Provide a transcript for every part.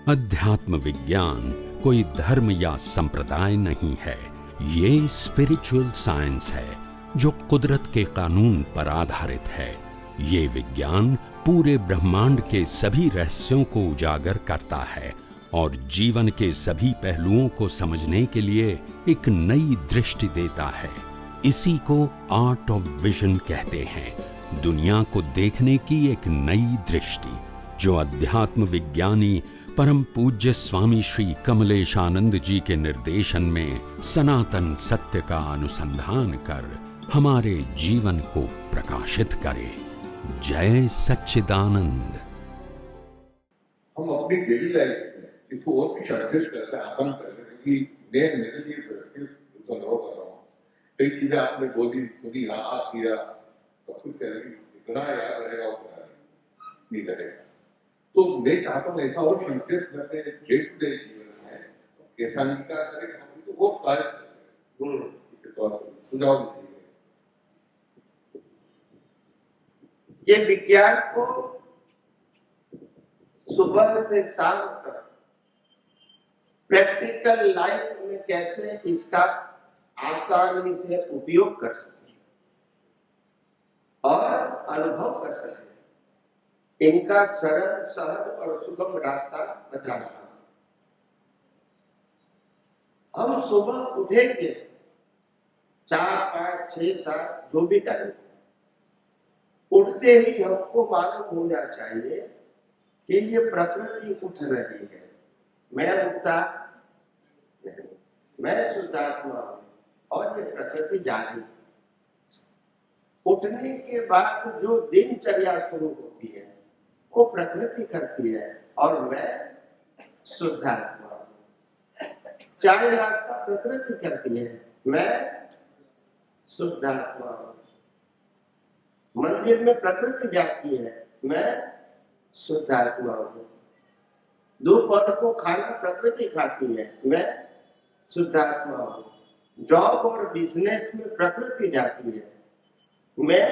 अध्यात्म विज्ञान कोई धर्म या संप्रदाय नहीं है, ये स्पिरिचुअल साइंस है जो कुदरत के कानून पर आधारित है। ये विज्ञान पूरे ब्रह्मांड के सभी रहस्यों को उजागर करता है और जीवन के सभी पहलुओं को समझने के लिए एक नई दृष्टि देता है। इसी को आर्ट ऑफ विजन कहते हैं, दुनिया को देखने की एक नई दृष्टि, जो अध्यात्म विज्ञानी परम पूज्य स्वामी श्री कमलेशानंद जी के निर्देशन में सनातन सत्य का अनुसंधान कर हमारे जीवन को प्रकाशित करे। जय सच्चिदानंद। हम अपनी डेली लाइफ में इसको और भी संक्षिप्त करते हैं, आसान करते हैं, क्योंकि मैं मेरे लिए व्यवस्थित उसको अनुभव कर रहा हूँ। कई चीजें आपने बोली सुनी, हाँ किया, सब कुछ करेंगे, इतना याद रहेगा और नहीं रहेगा। तो मैं चाहता हूँ ऐसा और संक्षिप्त में अपने डे टू डे जीवन में ऐसा अंगीकार करें कि हम इसको और कार्य सुझाव दीजिए। ये विज्ञान को सुबह से शाम तक प्रैक्टिकल लाइफ में कैसे इसका आसानी से उपयोग कर सके और अनुभव कर सके, इनका सरल, सहज और सुगम रास्ता बता रहा। हम सुबह उठेंगे 4, 5, 6, 7 जो भी टाइम, उठते ही हमको मालूम होना चाहिए कि ये प्रकृति उठ रही है, मैं उठता नहीं, मैं शुद्धात्मा हूं और ये प्रकृति जागी। उठने के बाद जो दिनचर्या शुरू होती है वो प्रकृति करती है और मैं शुद्धात्मा हूं। चाय नाश्ता प्रकृति करती है, मैं शुद्धात्मा हूं। मंदिर में प्रकृति जाती है, मैं शुद्धात्मा हूं। दोपहर को खाना प्रकृति खाती है, मैं शुद्धात्मा हूं। जॉब और बिजनेस में प्रकृति जाती है, मैं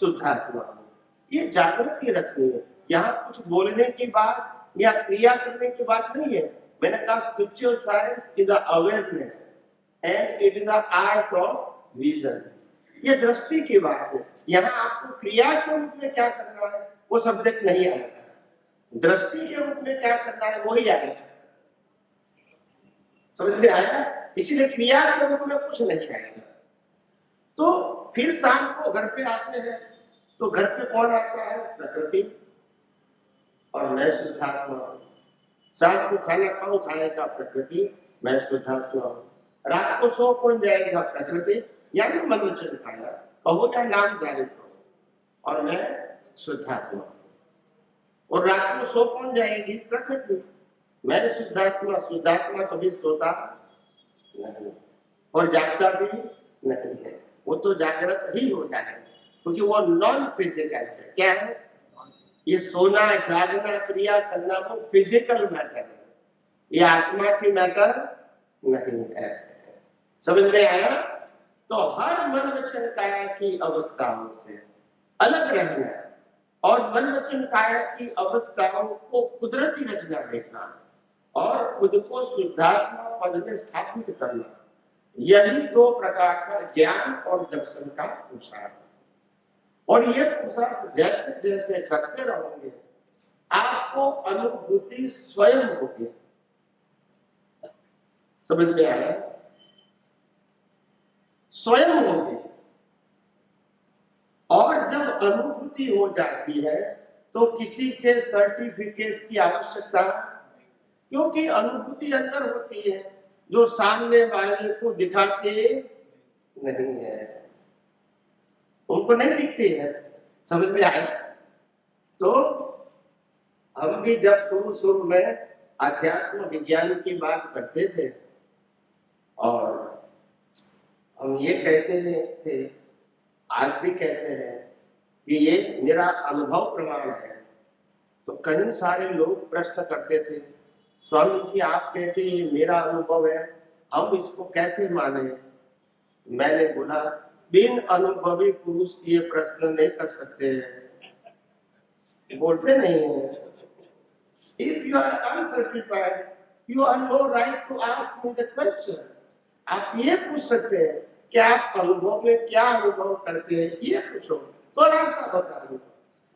शुद्धात्मा हूं। ये जागृति रखनी है। यहाँ कुछ बोलने की बात या क्रिया करने की बात नहीं है। मैंने कहा spiritual science is a awareness and it is a art of vision. ये दृष्टि की बात है। यहाँ आपको क्रिया के रूप में क्या करना है वो सब्जेक्ट नहीं आएगा, दृष्टि के रूप में क्या करना है वही आएगा। समझ में आया? इसलिए क्रिया के रूप में कुछ नहीं आएगा। तो फिर शाम को घर पे आते हैं तो घर पे कौन आता है? प्रकृति और मैं शुद्धात्मा हूं। शाम को खाना कौन खाएगा? प्रकृति, मैं शुद्धात्मा हूं। रात को सो कौन जाएगा? प्रकृति, यानी मन वचन खाया कहो या नाम जारी कहो और मैं शुद्धात्मा हूं। और रात को सो कौन जाएगी? प्रकृति, मैं शुद्धात्मा। शुद्धात्मा कभी सोता नहीं और जागता भी नहीं है, वो तो जागृत ही होता है क्योंकि वो नॉन फिजिकल है। क्या है? ये सोना, जागना, क्रिया करना वो फिजिकल मैटर है, ये आत्मा की मैटर नहीं है। समझ में आया? तो हर मन वचन काया की अवस्थाओं से अलग रहना और मन वचन काया की अवस्थाओं को कुदरती रचना देखना और खुद को शुद्धात्मा पद में स्थापित करना, यही 2 प्रकार का ज्ञान और दर्शन का पुरुषार्थ। और ये पुरुषार्थ जैसे जैसे करते रहोगे आपको अनुभूति स्वयं होगी। समझ में आया? स्वयं होगी। और जब अनुभूति हो जाती है तो किसी के सर्टिफिकेट की आवश्यकता, क्योंकि अनुभूति अंदर होती है जो सामने वाले को दिखाते नहीं है, उनको नहीं दिखती है। समझ में आया? तो हम भी जब शुरू में अध्यात्म विज्ञान की बात करते थे और हम ये कहते थे, आज भी कहते हैं कि ये मेरा अनुभव प्रमाण है, तो कई सारे लोग प्रश्न करते थे, स्वामी जी आप कहते ये मेरा अनुभव है, हम इसको कैसे माने? मैंने बोला बिन अनुभवी पुरुष ये प्रश्न नहीं कर सकते हैं, बोलते नहीं है। If you are uncertified, you have no right to ask me the question. आप ये पूछ सकते हैं कि आप अनुभव में क्या अनुभव करते हैं, ये पूछो तो रास्ता बता दूं।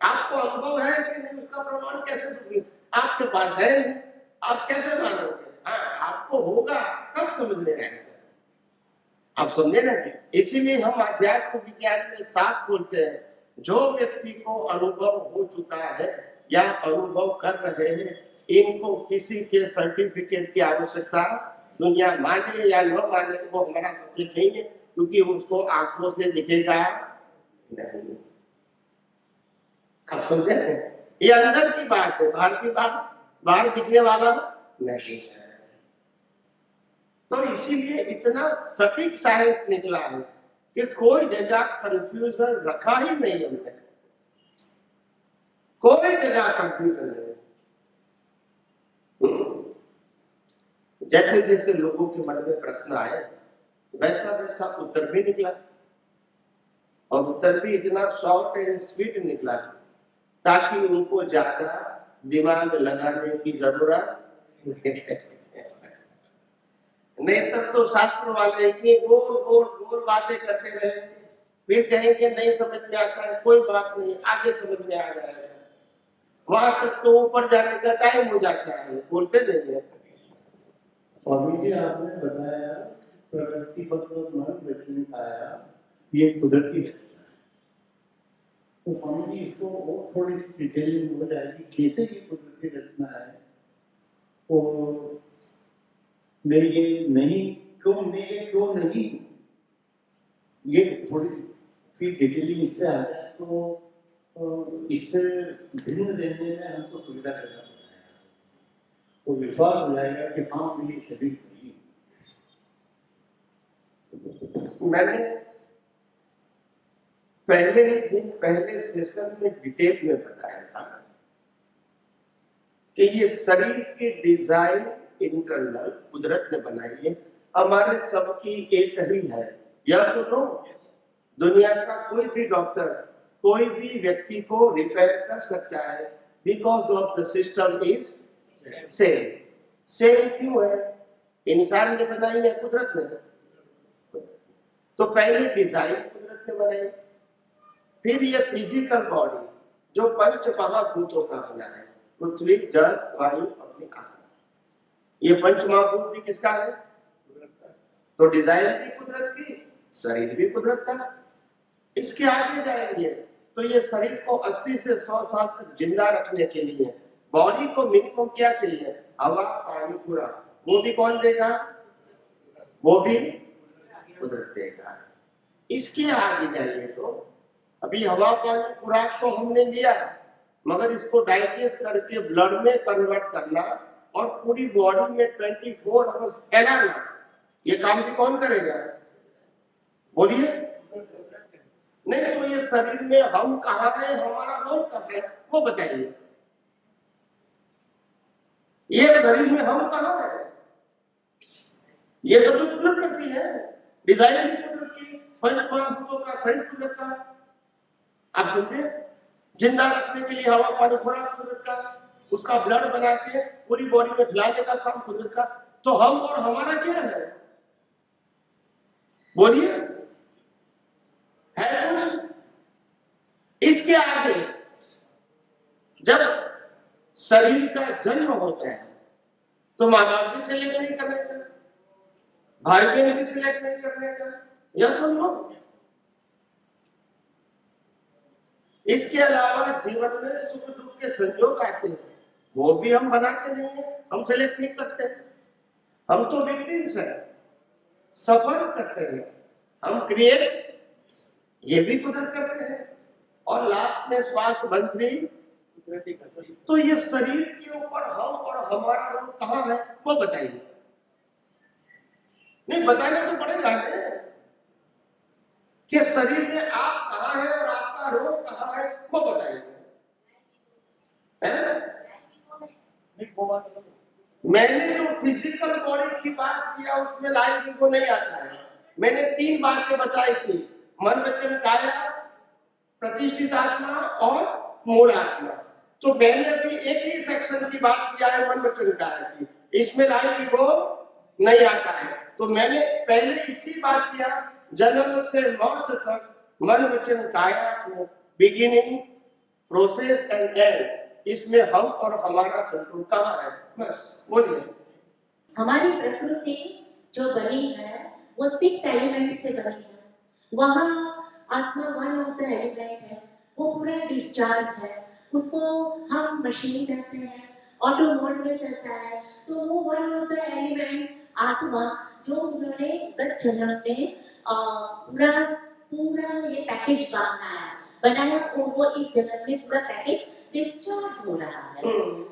आपको अनुभव है कि नहीं उसका प्रमाण कैसे दूंगी? आपके पास है नहीं, आप कैसे मानोगे? हाँ, आपको होगा तब समझ में आएगा। आप समझे ना? इसीलिए हम अध्यात्म विज्ञान में साफ बोलते हैं, जो व्यक्ति को अनुभव हो चुका है या अनुभव कर रहे हैं, इनको किसी के सर्टिफिकेट की आवश्यकता, दुनिया माने या न माने वो हमारा सब्जेक्ट नहीं है, क्योंकि उसको आंखों से दिखेगा नहीं। आप समझे? ये अंदर की बात है, बाहर की बात बाहर दिखने वाला नहीं है। तो इसीलिए इतना सटीक साइंस निकला है कि कोई जगह कंफ्यूजन रखा ही नहीं हमने, कोई जगह कंफ्यूजन नहीं। जैसे जैसे लोगों के मन में प्रश्न आए वैसा वैसा उत्तर भी निकला, और उत्तर भी इतना शॉर्ट एंड स्वीट निकला ताकि उनको ज्यादा दिमाग लगाने की जरूरत नहीं। तब तो शास्त्र वाले इतनी गोल गोल गोल बातें करते रहेंगे, फिर कहेंगे नहीं समझ में आता है, कोई बात नहीं, आगे समझ में आ जाएगा। वहां तक तो ऊपर जाने का टाइम हो जाता है, बोलते नहीं है। स्वामी जी, आपने बताया प्रकृति मतलब मन रचने पाया, ये कुदरती है। तो स्वामी जी इसको और थोड़ी सी डिटेलिंग हो जाएगी, कैसे ये कुदरती रचना है, और मैं ये नहीं क्यों नहीं, ये थोड़ी सी डिटेलिंग इससे आ जाए तो इससे भिन्न रहने में हमको सुविधा रहता है और विश्वास हो जाएगा कि हाँ ये शरीर नहीं। मैंने पहले सेशन में डिटेल में बताया था कि ये शरीर की डिजाइन इंटरनल कुदरत ने बनाई है, हमारे सबकी एक ही है। या सुनो, दुनिया का कोई भी डॉक्टर कोई भी व्यक्ति को रिपेयर कर सकता है, because of the system is same क्यों है? इंसान ने बनाई है, कुदरत ने। तो पहले डिजाइन कुदरत ने बनाई, फिर ये फिजिकल बॉडी जो पंच महाभूतों का बना है, पृथ्वी जल वायु अपनी आकाश, ये पंच महाभूत भी किसका है? तो डिजाइन भी कुदरत की, शरीर भी कुदरत का। इसके आगे जाएंगे तो ये शरीर को 80 से 100 साल तक जिंदा रखने के लिए बॉडी को मिनिमम क्या चाहिए? हवा पानी खुराक, वो भी कौन देगा? वो भी कुदरत देगा। इसके आगे जाइए तो अभी हवा पानी खुराक तो हमने लिया, मगर इसको डाइजेस्ट करके ब्लड में कन्वर्ट करना और पूरी बॉडी में 24 आवर्स फैलाना, ये काम भी कौन करेगा? बोलिए। नहीं तो ये शरीर में हम कहाँ है, हमारा रोल कहाँ है, वो बताइए। ये शरीर में हम कहाँ है? ये सब तो कुदरत करती है, डिजाइन भी कुदरत की, पंच महाभूतों का, शरीर कुदरत का। आप समझे? जिंदा रखने के लिए हवा पानी खुराक कुदरत का, उसका ब्लड बना के पूरी बॉडी में फैलाने का काम कुदरत का। तो हम और हमारा क्या है? बोलिए, है कुछ? इसके आगे जब शरीर का जन्म होता है तो माँ बाप भी सिलेक्ट नहीं करने का, भाई बहन भी सिलेक्ट नहीं करने का। यह सुन लो। इसके अलावा जीवन में सुख दुख के संयोग आते हैं, वो भी हम बनाते नहीं है, हम सिलेक्ट नहीं करते। हम तो विक्टिम्स हैं, सफर करते हैं। हम क्रिएट, ये भी कुदरत करते हैं। और लास्ट में श्वास बंद भी। तो ये शरीर के ऊपर हम और हमारा रोल कहाँ है, वो बताइए। नहीं बताना तो पड़ेगा ना कि शरीर में आप कहाँ है और आपका रोल कहाँ है, वो बताइए। मैंने जो फिजिकल बॉडी की बात किया उसमें लाइफ को नहीं आता है। मैंने 3 बातें बताई थी, मन वचन काया, प्रतिष्ठित आत्मा और मूल आत्मा। तो मैंने अभी एक ही सेक्शन की बात किया है मन वचन काया की, इसमें लाइव ईगो नहीं आता है। तो मैंने पहले इसकी बात किया, जन्म से मौत तक मन वचन काया को बिगिनिंग, प्रोसेस एंड एंड, इसमें हम और हमारा कंट्रोल कहाँ है? बस बोलिए। हमारी प्रकृति जो बनी है वो 6 एलिमेंट से बनी है। वहाँ आत्मा वन ऑफ द एलिमेंट है, वो पूरा डिस्चार्ज है, उसको हम मशीन कहते हैं, ऑटो मोड में चलता है। तो वो वन ऑफ द एलिमेंट आत्मा जो उन्होंने गत जन्म में पूरा ये पैकेज बनाया वो इस जन्म में पूरा पैकेज डिस्चार्ज हो रहा है।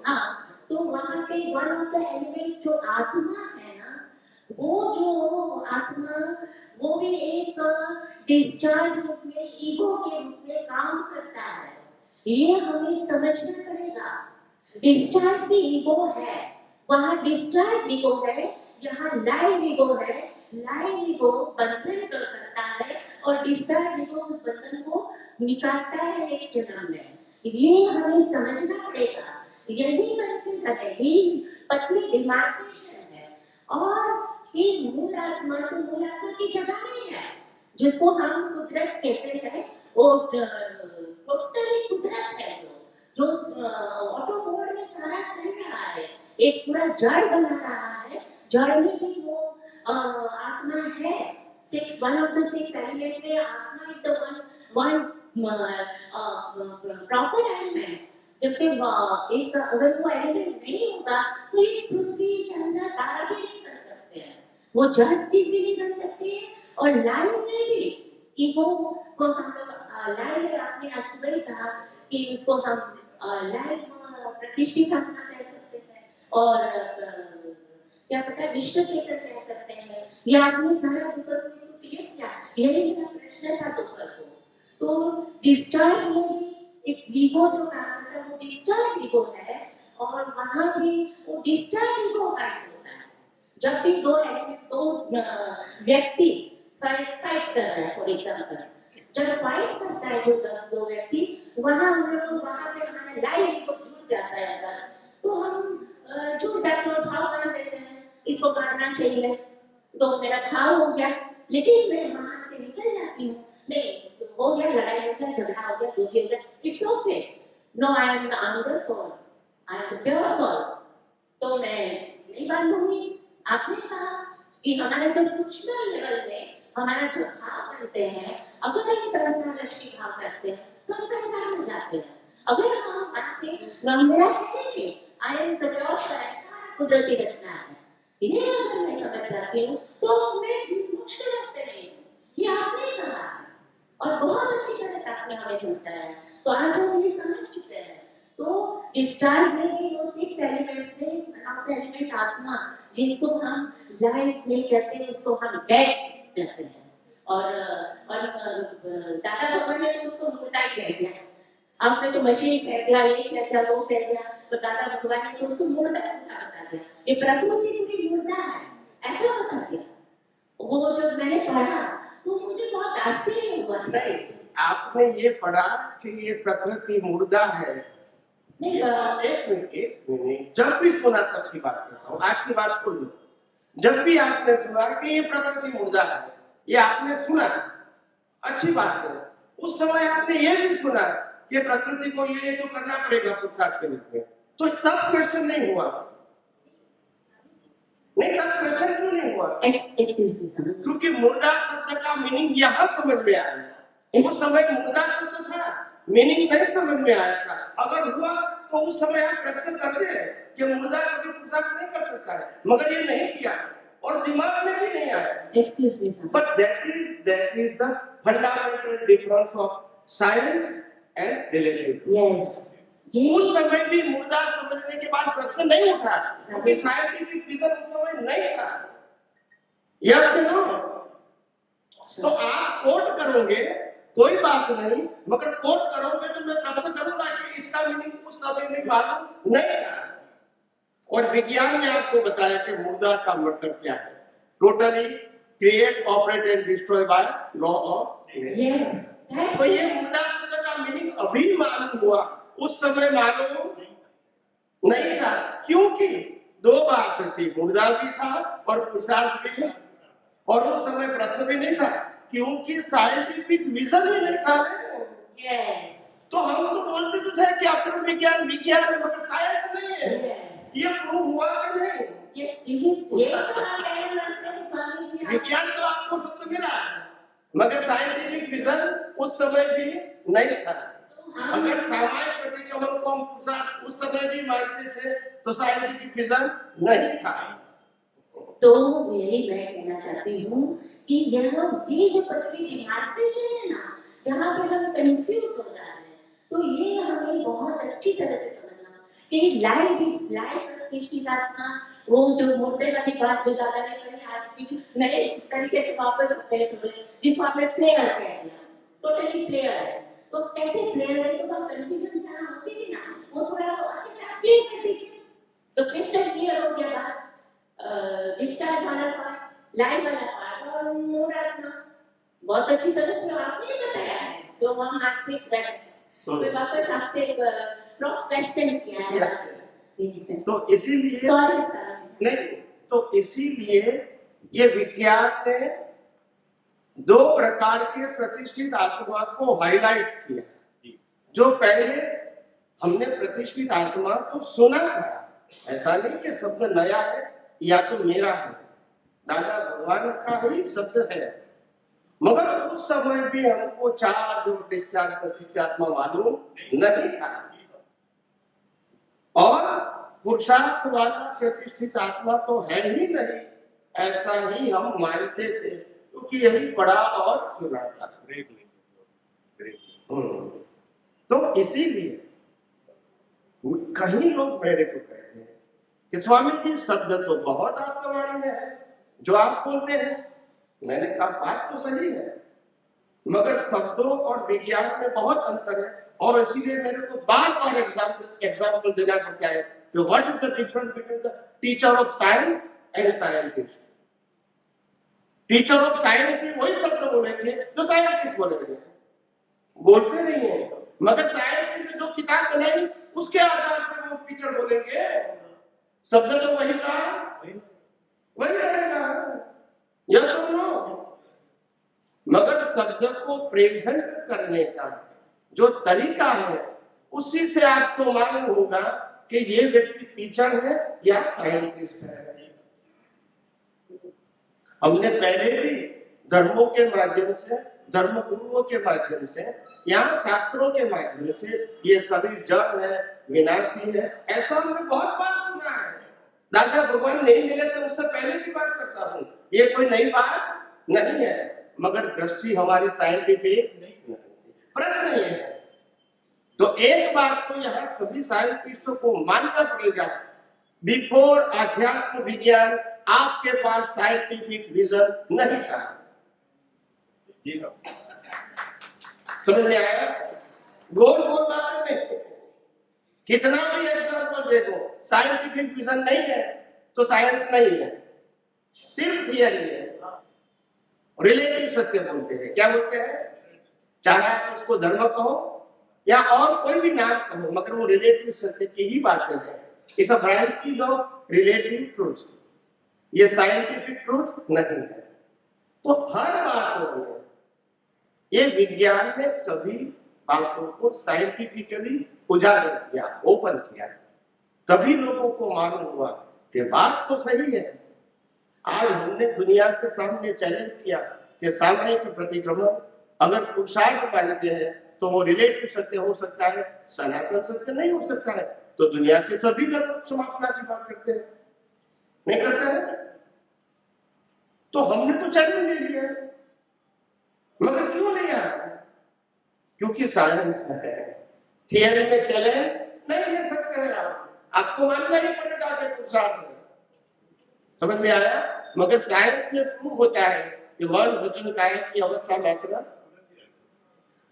हाँ, तो वहाँ पे वन ऑफ द एलिमेंट जो आत्मा है ना, वो जो आत्मा वो भी एक डिस्चार्ज रूप में, ईगो के रूप में काम करता है। ये हमें समझना पड़ेगा। डिस्चार्ज भी ईगो है, वहाँ डिस्चार्ज ईगो है, यहाँ लाइव ईगो है। लाइव ईगो बंधन करता है और डिस्चार्ज ईगो उस बंधन को निकालता है नेक्स्ट जन्म में। ये हमें समझना पड़ेगा। यही कंफ्यूजन है, यही पतली डिमार्केशन है। और फिर मूल आत्मा की जगह नहीं है, जिसको हम कुदरत कहते हैं, वो टोटली कुदरत है, जो ऑटो मोड में सारा चल रहा है, एक पूरा जड़ बना रहा है। जड़ में भी वो आत्मा है। वन ऑफ द 6 एलिमेंट में आत्मा is the one proper element. जबकि एक अगर वो एलिमेंट नहीं होगा तो ये पृथ्वी, चंद्र, तारा भी नहीं कर सकते हैं, वो जड़ चीज भी नहीं कर सकते हैं। और लाइव में भी ईगो को हम लोग लाइव, आपने आज सुबह ही कहा कि उसको हम लाइव प्रतिष्ठित आत्मा कह सकते हैं, और क्या पता है विश्व चेतन कह सकते हैं। ये आदमी सारा दुपर को इसको क्लियर किया, यही मेरा प्रश्न था दुपर को। तो डिस्चार्ज में भी एक ईगो जो काम करता है वो डिस्चार्ज ईगो है, और वहाँ भी वो डिस्चार्ज ईगो फाइट होता है। जब भी दो व्यक्ति फाइट कर रहा है, फॉर एग्जाम्पल जब फाइट करता है जो दो व्यक्ति, वहाँ हम लोग वहाँ पे हमारा लाइव ईगो जुड़ जाता है। अगर तो हम जुड़ जाते हैं, भाव मान लेते हैं इसको मारना चाहिए, तो मेरा भाव हो गया। लेकिन मैं वहाँ से निकल जाती हूँ, नहीं हो गया, लड़ाई हो गया, झगड़ा हो गया, जो भी हो गया, it's okay, no I am the soul, I am the pure soul, तो मैं नहीं बांधूंगी। आपने कहा कि हमारा जो सूक्ष्म लेवल में हमारा जो भाव करते हैं, अगर हम संसार लक्ष्य भाव करते हैं तो हम संसार में जाते हैं। अगर हम वहाँ से मेरा है I am the pure soul, कुदरती रचना है, ये अगर मैं समझ जाती हूँ तो मैं मुश्किल रास्ते नहीं हूँ। ये आपने कहा है और बहुत अच्छी तरह से आपने हमें समझाया है, तो आज हम ये समझ चुके हैं। तो डिस्चार्ज में वो 6 एलिमेंट्स में बनाते एलिमेंट आत्मा, जिसको हम लाइफ नहीं कहते हैं, उसको हम डेड कहते हैं। और दादा भगवान ने तो उसको मुर्दा ही कह दिया, आपने तो मशीन कह दिया, ये कह दिया, वो कह दिया, तो दादा भगवान ने तो उसको मुर्दा बता दिया। ये प्रकृति पूरी मुर्दा है, ऐसा बता दिया। वो जब मैंने पढ़ा तो मुझे बहुत आश्चर्य हुआ। नहीं, आपने ये पढ़ा कि ये प्रकृति मुर्दा है, नहीं एक मिनट, जब भी सुना तब की बात करता हूँ, आज की बात छोड़ दो। जब भी आपने सुना कि ये प्रकृति मुर्दा है, ये आपने सुना, अच्छी बात है। उस समय आपने ये भी सुना कि प्रकृति को ये तो करना पड़ेगा पुरुषार्थ के रूप में, तो तब क्वेश्चन नहीं हुआ। नहीं, तब क्वेश्चन क्यों नहीं हुआ? क्योंकि मुर्दा शब्द का मीनिंग यहाँ समझ में आया। उस समय मुर्दा शब्द था, मीनिंग नहीं समझ में आया था। अगर हुआ तो उस समय आप प्रश्न करते हैं कि मुर्दा कभी पुरुषार्थ नहीं कर सकता है, मगर ये नहीं किया और दिमाग में भी नहीं आया। But that is the fundamental difference of science and relativity. उस समय भी मुर्दा समझने के बाद प्रश्न नहीं उठा, क्योंकि साइंटिफिक रीजन उस समय नहीं था। यस कि नो? तो आप कोट करोगे कोई बात नहीं, मगर कोट करोगे तो मैं प्रश्न करूंगा कि इसका मीनिंग उस समय में मालूम नहीं था। और विज्ञान ने आपको बताया कि मुर्दा का मतलब क्या है। Totally create, operate and destroy by law of nature. तो ये मुर्दा शब्द का मीनिंग अभी मालूम हुआ उस समय मालूम नहीं था, क्योंकि दो बात थी, मुर्दा भी था और पुरुषार्थ भी, और उस समय प्रश्न भी नहीं था, क्योंकि साइंटिफिक विजन ही नहीं था। Yes. तो हम तो बोलते तो थे कि अक्रम विज्ञान विज्ञान है, मगर साइंस नहीं है। Yes. ये प्रूव हुआ कि नहीं? ये तो आप कहना मानते हैं स्वामी जी। विज्ञान तो आपको सब मिला, मगर साइंटिफिक विजन उस समय भी नहीं था। अगर सामाजिक प्रतिक्रमण को हम उस समय भी मानते थे तो साइंटिफिक विजन नहीं था। तो यही मैं कहना चाहती हूँ कि ये जो पृथ्वी की मानते है ना, जहाँ पे हम कंफ्यूज हो जा रहे हैं, तो ये हमें बहुत अच्छी तरह से समझना कि लाइट प्रतिष्ठित आत्मा, वो जो मुर्दे वाली बात जो दादा ने कही, आज भी नए तरीके से वापस जिसको आपने प्लेयर कह दिया, टोटली प्लेयर है। तो कैसे प्लेयर है, तो आप कंफ्यूजन जहाँ होती थी ना, वो थोड़ा अच्छे से आप क्लियर कर दीजिए, तो क्रिस्टल क्लियर हो गया बात। डिस्चार्ज वाला पार्ट, लाइव वाला पार्ट और मूड आत्मा बहुत अच्छी तरह से आपने बताया है। तो हम आपसे फिर वापस आपसे क्रॉस क्वेश्चन किया है। तो इसीलिए सॉरी नहीं, तो इसीलिए ये विज्ञान ने दो प्रकार के प्रतिष्ठित आत्मा को हाईलाइट किया। जो पहले हमने प्रतिष्ठित आत्मा तो सुना था, ऐसा नहीं कि शब्द नया है या तो मेरा है, दादा भगवान का ही शब्द है, मगर उस समय भी हमको चार जो डिस्चार्ज प्रतिष्ठित आत्मा मालूम नहीं था। और पुरुषार्थ वाला प्रतिष्ठित आत्मा तो है ही नहीं, ऐसा ही हम मानते थे, क्योंकि यही पढ़ा और सुना था। तो इसीलिए कहीं लोग मेरे को कहते हैं कि स्वामी जी शब्द तो बहुत आपका वाणी में है जो आप बोलते हैं। मैंने कहा बात तो सही है, मगर शब्दों और विज्ञान में बहुत अंतर है, और इसीलिए मेरे को बार बार एग्जाम्पल देना पड़ता है कि what is the difference between the teacher of science and scientist. Teacher of science भी वही शब्द बोलेंगे जो साइंटिस्ट बोलेंगे, बोलते नहीं है, मगर साइंटिस्ट जो किताब बनाई उसके आधार से वो टीचर बोलेंगे, शब्द तो वही का वही रहेगा, यस और नो। मगर शब्द को प्रेजेंट करने का जो तरीका है, उसी से आपको मालूम होगा कि ये व्यक्ति टीचर है या साइंटिस्ट है। हमने पहले भी धर्मों के माध्यम से, धर्म गुरुओं के माध्यम से, यहाँ शास्त्रों के माध्यम से ये शरीर जड़ है, विनाशी है, ऐसा हमने बहुत बार सुना है। दादा भगवान नहीं मिले थे उससे पहले की बात करता हूँ, ये कोई नई बात नहीं है, मगर दृष्टि हमारी साइंटिफिक नहीं थी। प्रश्न ये है, तो एक बात तो यहाँ सभी साइंटिस्टों को मानना पड़ेगा, बिफोर आध्यात्म विज्ञान आपके पास साइंटिफिक विजन नहीं था। समझ में आया? गोल गोल बातें नहीं, कितना भी एग्जाम्पल देखो, साइंटिफिक विजन नहीं है तो साइंस नहीं है, सिर्फ थियरी है। रिलेटिव सत्य बोलते हैं, क्या बोलते हैं? चाहे आप उसको धर्म कहो या और कोई भी नाम कहो, मगर वो रिलेटिव सत्य की ही बातें हैं। It's a branch of relative truth, ये साइंटिफिक ट्रूथ नहीं है। तो हर बात में ये विज्ञान ने सभी बातों को साइंटिफिकली उजागर किया, ओपन किया, तभी लोगों को मालूम हुआ कि बात तो सही है। आज हमने दुनिया के सामने चैलेंज किया कि सामायिक प्रतिक्रमण अगर पुरुषार्थ मानते हैं तो वो रिलेटिव सत्य हो सकता है, सनातन सत्य नहीं हो सकता है। तो दुनिया के सभी धर्म समापना की बात करते हैं, नहीं करते हैं? तो हमने तो चैलेंज ले लिया, मगर क्यों लिया? क्योंकि साइंस है, थियरी में चले नहीं ले सकते हैं आपको मानना ही पड़ेगा कि पुरुषार्थ है। समझ में आया? मगर साइंस में प्रूव होता है कि मन वचन काया की अवस्था मात्र,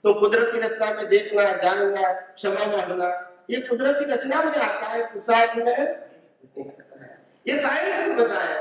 तो कुदरती रचना में देखना, जानना, क्षमा मांगना, ये कुदरती रचना में आता है, पुरुषार्थ में ये साइंस ने बताया।